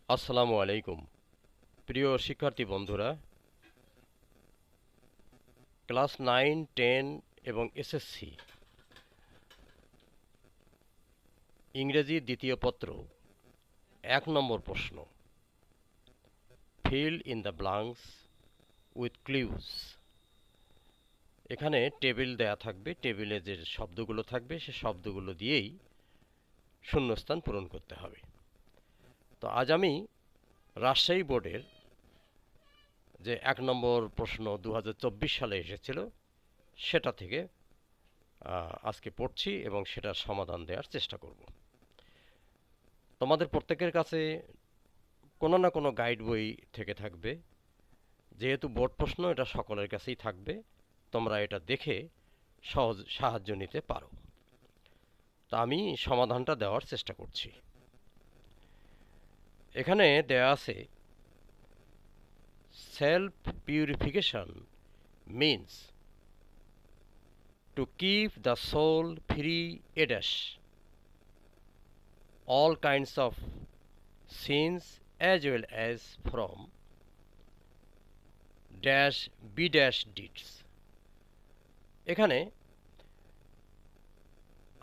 আসসালামু আলাইকুম প্রিয় শিক্ষার্থী বন্ধুরা, ক্লাস 9, 10 এবং এসএসসি ইংরেজি দ্বিতীয় পত্র 1 নম্বর প্রশ্ন, fill in the blanks with ক্লিউজ। এখানে টেবিল দেয়া থাকবে, টেবিলে যে শব্দগুলো থাকবে সে শব্দগুলো দিয়েই শূন্যস্থান পূরণ করতে হবে। তো আজ আমি রাজশাহী বোর্ডের যে 1 নম্বর প্রশ্ন 2024 সালে এসেছিল সেটা থেকে আজকে পড়ছি এবং সেটার সমাধান দেওয়ার চেষ্টা করব। তোমাদের প্রত্যেকের কাছে কোনো না কোনো গাইড বই থেকে থাকবে। যেহেতু বোর্ড প্রশ্ন, এটা সকলের কাছেই থাকবে, তোমরা এটা দেখে সহজ সাহায্য নিতে পারো। তা আমি সমাধানটা দেওয়ার চেষ্টা করছি। এখানে দেয়া আছে, self purification means to keep the soul free a dash all kinds of sins as well as from dash b dash deeds। এখানে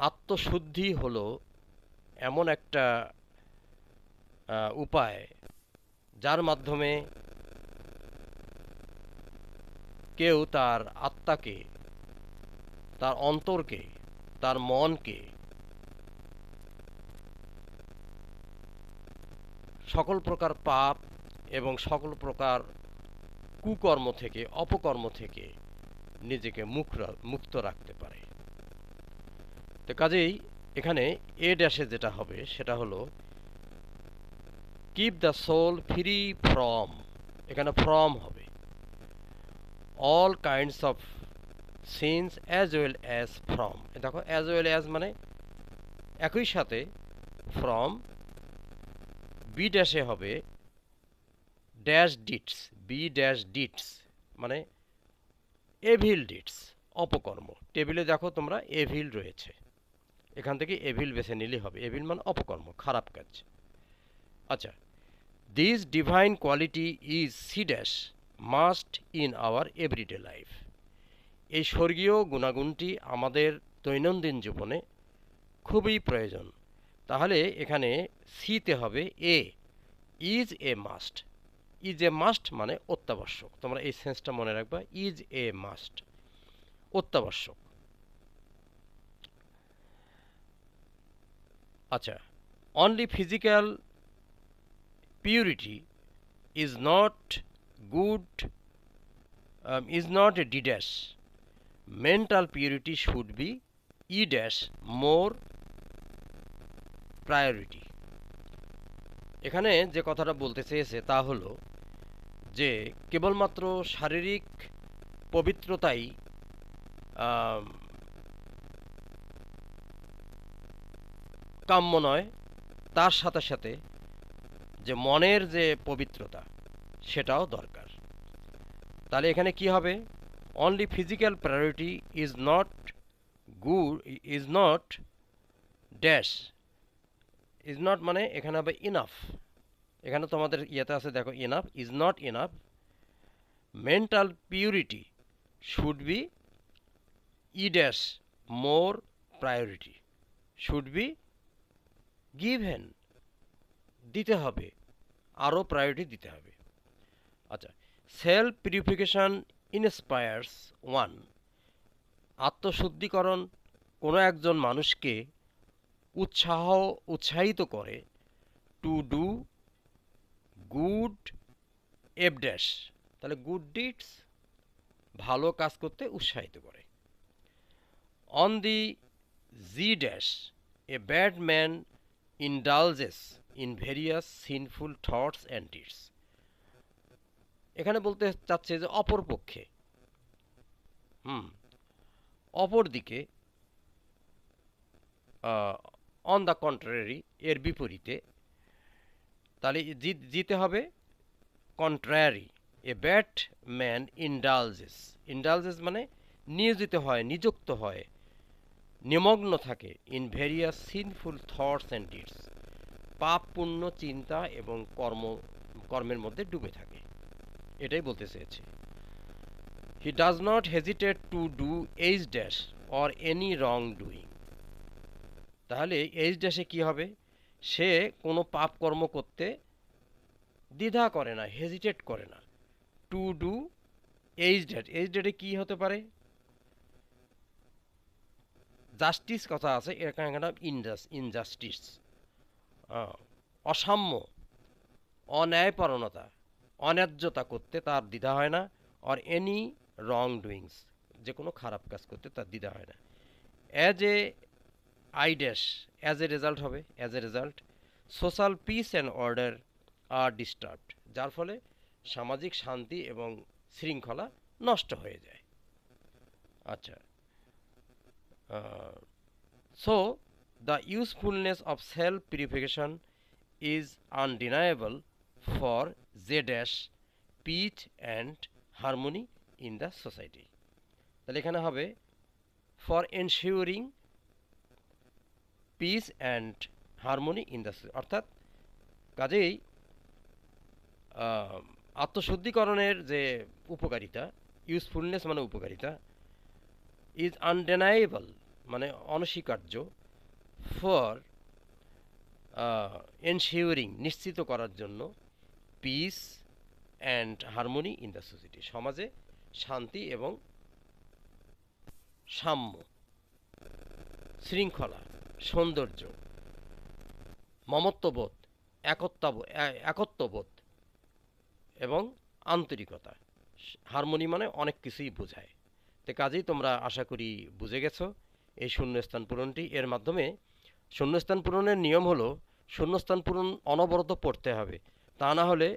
আত্মশুদ্ধি হলো এমন একটা উপায় যার মাধ্যমে কেউ তার আত্মাকে, তার অন্তরকে, তার মনকে সকল প্রকার পাপ এবং সকল প্রকার কুকর্ম থেকে, অপকর্ম থেকে নিজেকে মুক্ত রাখতে পারে। তো কাজেই এখানে এ ড্যাশে যেটা হবে সেটা হলো keep the soul free from, এখানে ফ্রম হবে, all kinds of sins as well as from. দেখো, অ্যাজ ওয়েল অ্যাজ মানে একই সাথে ফ্রম, বি ড্যাশে হবে dash deeds, B dash deeds মানে এভিল ডিটস, অপকর্ম। টেবিলে দেখো তোমরা এভিল রয়েছে, এখান থেকে এভিল বেছে নিলেই হবে। এভিল মানে অপকর্ম, খারাপ কাজ। আচ্ছা, this divine quality is C dash must in our everyday life. এই স্বর্গীয় গুণাগুণটি আমাদের দৈনন্দিন জীবনে খুবই প্রয়োজন। তাহলে এখানে সিতে হবে a, is a must. Is a must মানে অত্যাবশ্যক। তোমরা এই সেন্সটা মনে রাখবা, ইজ এ মাস্ট, অত্যাবশ্যক। আচ্ছা, only physical purity is not good, is not a D dash. Mental purity should be E dash, more priority। এখানে যে কথাটা বলতে চেয়েছে তা হলো যে কেবলমাত্র শারীরিক পবিত্রতাই কাম্য নয়, তার সাথে সাথে যে মনের যে পবিত্রতা সেটাও দরকার। তাহলে এখানে কি হবে, only physical priority is not good, is not dash, is not মানে এখানে হবে ইনাফ। এখানে তোমাদের ইয়েতে আছে দেখো, enough, is not enough. Mental purity should be E dash, more priority, should be given, দিতে হবে, আরও প্রায়োরিটি দিতে হবে। আচ্ছা, সেলফ পিউরিফিকেশন ইন্সপায়ার্স ওয়ান। আত্মশুদ্ধিকরণ কোনো একজন মানুষকে উৎসাহিত করে to do good F dash, তাহলে গুড ডিডস, ভালো কাজ করতে উৎসাহিত করে। On the G dash, a bad man indulges in various sinful thoughts and deeds. এখানে বলতে চাচ্ছে যে অপর পক্ষে, অপর দিকে, অন দ্য কন্ট্রারি এর বিপরীতে, তাহলে জিতে হবে contrary. A bad man indulges, indulges মানে নিয়োজিত হয়, নিযুক্ত হয়, নিমগ্ন থাকে, in various sinful thoughts and deeds, পাপপূর্ণ চিন্তা এবং কর্মের মধ্যে ডুবে থাকে, এটাই বলতে চেয়েছি। He does not hesitate to do H dash or any wrong doing. তাহলে এইচ ড্যাশে কি হবে? সে কোনো পাপ কর্ম করতে দ্বিধা করে না, হেজিটেট করে না। To do H dash, H ড্যাটে কি হতে পারে? জাস্টিস কথা আছে, এখানে ইনজাস্টিস, অসাম্য, অন্যায়পরণতা, অন্যায্যতা করতে তার দ্বিধা হয় না। অর এনি রং ডুইংস, যে কোনো খারাপ কাজ করতে তার দ্বিধা হয় না। As a I dash, as a result হবে, as a result social peace and order are disturbed, যার ফলে সামাজিক শান্তি এবং শৃঙ্খলা নষ্ট হয়ে যায়। আচ্ছা, so the usefulness of self purification is undeniable for J dash peace and harmony in the society. তাহলে এখানে হবে for ensuring peace and harmony in the society, অর্থাৎ কাজেই আত্মশুদ্ধিকরণের যে উপকারিতা, ইউজফুলনেস মানে উপকারিতা, ইজ আনডেনায়েবল মানে অনস্বীকার্য, ফর এনশিওরিং নিশ্চিত করার জন্য, piece and harmony in the society সমাজে শান্তি এবং সাম্য, শৃঙ্খলা, সৌন্দর্য, মমত্ববোধ, একত্ববোধ এবং আন্তরিকতা। হারমোনি মানে অনেক কিছুই বোঝায়। তো কাজেই তোমরা আশা করি বুঝে গেছো এই শূন্যস্থান পূরণটি। এর মাধ্যমে শূন্যস্থান পূরণের নিয়ম হলো শূন্যস্থান পূরণ অনবরত পড়তে হবে, তা না হলে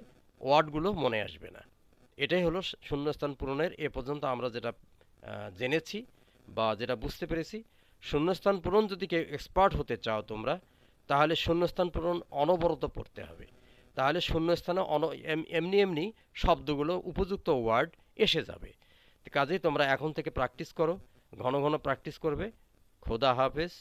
ওয়ার্ডগুলো মনে আসবে না। এটাই হলো শূন্যস্থান পূরণের এ পর্যন্ত আমরা যেটা জেনেছি বা যেটা বুঝতে পেরেছি। শূন্যস্থান পূরণ যদি কেউ এক্সপার্ট হতে চাও তোমরা, তাহলে শূন্যস্থান পূরণ অনবরত পড়তে হবে। তাহলে শূন্যস্থানে এমনি এমনি শব্দগুলো উপযুক্ত ওয়ার্ড এসে যাবে। কাজেই তোমরা এখন থেকে প্র্যাকটিস করো, ঘন ঘন প্র্যাকটিস করবে। খোদা হাফেজ।